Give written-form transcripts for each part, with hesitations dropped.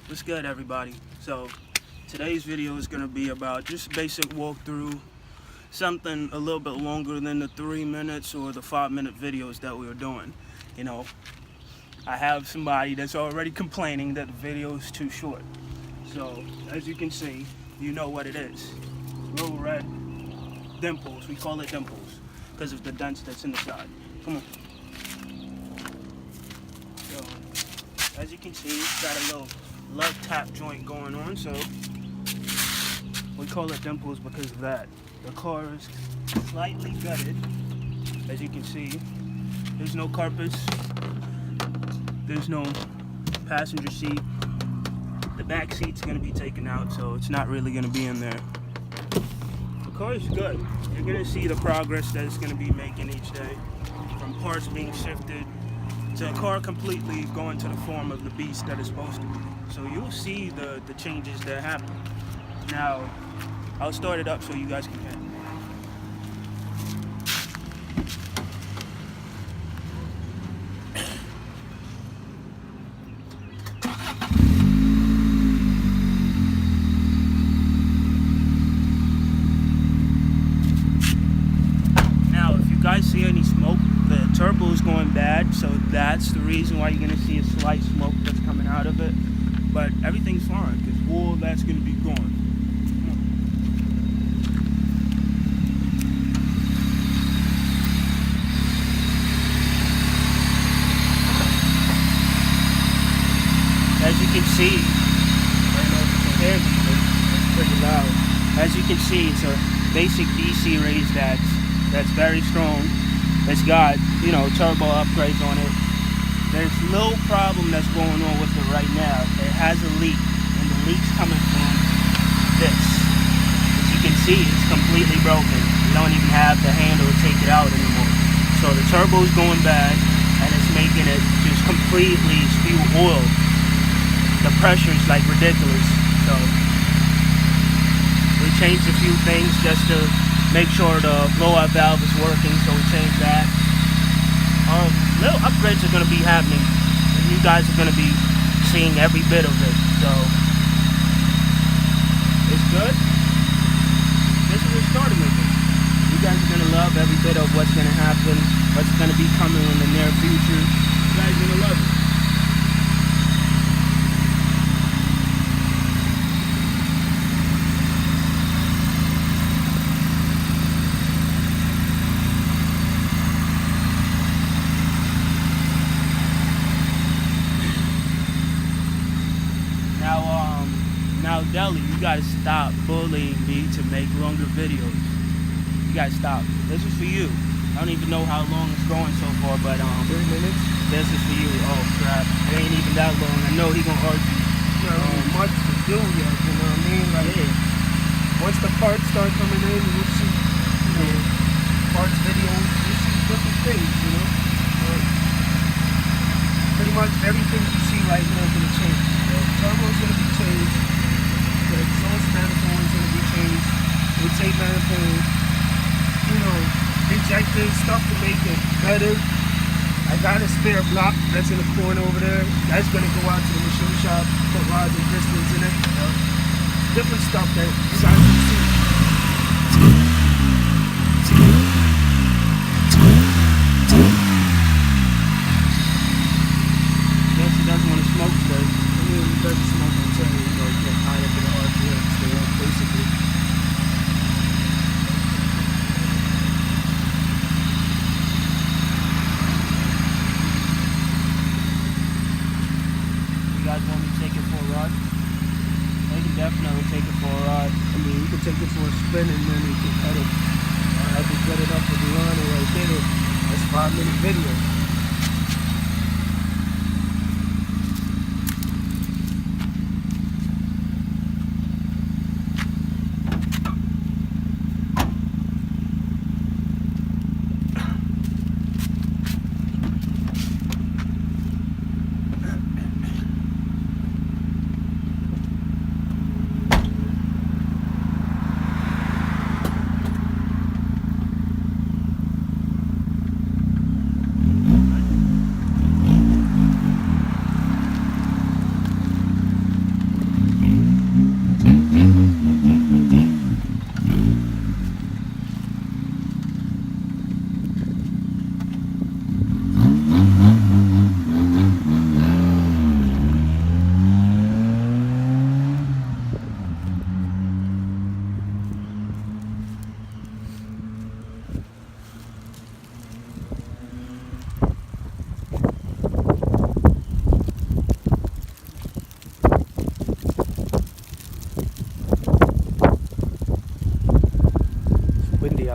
What's good, everybody? So today's video is going to be about just basic walkthrough, something a little bit longer than the 3 minutes or the 5-minute videos that we were doing. You know, I have somebody that's already complaining that the video is too short. So as you can see, you know what it is. Little red dimples. We call it dimples because of the dents that's in the side. Come on. So as you can see, it's got a little lug tap joint going on, so we call it dimples because of that. The car is slightly gutted. As you can see, there's no carpets, there's no passenger seat. The back seat's gonna be taken out, so it's not really gonna be in there. The car is good. You're gonna see the progress that it's gonna be making each day, from parts being shifted to a car completely going to the form of the beast that it's supposed to be. So you'll see the changes that happen. Now, I'll start it up so you guys can hear. Now, if you guys see any smoke, the turbo is going bad, so that's the reason why you're gonna see a slight smoke that's coming out of it. But everything's fine because all that's gonna be gone. As you can see, I don't know if you can hear me, but it's pretty loud. As you can see, it's a basic DC race that's very strong. It's got, you know, turbo upgrades on it. There's no problem that's going on with it right now. It has a leak, and the leak's coming from this. As you can see, it's completely broken. You don't even have the handle to take it out anymore. So the turbo's going bad, and it's making it just completely spew oil. The pressure is like ridiculous. So we changed a few things just to make sure the blowout valve is working, so we changed that. Little upgrades are going to be happening, and you guys are going to be seeing every bit of it. So it's good. This is a starting with it. You guys are going to love every bit of what's going to happen, what's going to be coming in the near future. You guys are going to love it. Now, Deli, you gotta stop bullying me to make longer videos. You gotta stop. This is for you. I don't even know how long it's going so far, but 3 minutes. This is for you. Oh crap, it ain't even that long. I know he gonna argue. Much to do yet, you know what I mean? Like, once the parts start coming in, you'll see, you know, parts videos, you'll see different things, you know? Pretty much everything you see right now is gonna change. The turbo's gonna be changed. The exhaust manifold is going to be changed. Rotate manifold, you know, injectors, stuff to make it better. I got a spare block that's in the corner over there. That's going to go out to the machine shop, put rods and pistons in it. Different stuff that you guys can see. Guess he doesn't want to smoke today. I mean, he doesn't smoke until, you know, get high up in the RPM, stay up, basically. You guys want me to take it for a ride? I can definitely take it for a ride. I mean, you can take it for a spin and then you can cut it. I can cut it up with the line right there. That's a 5-minute video.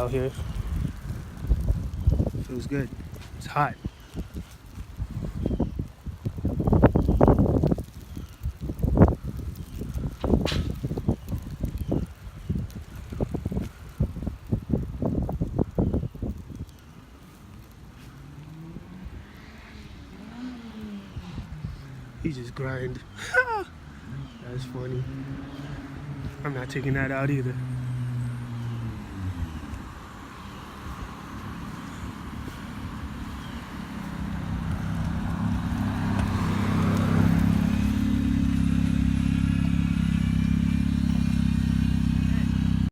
out here. Feels good. It's hot. He just grind. That's funny. I'm not taking that out either.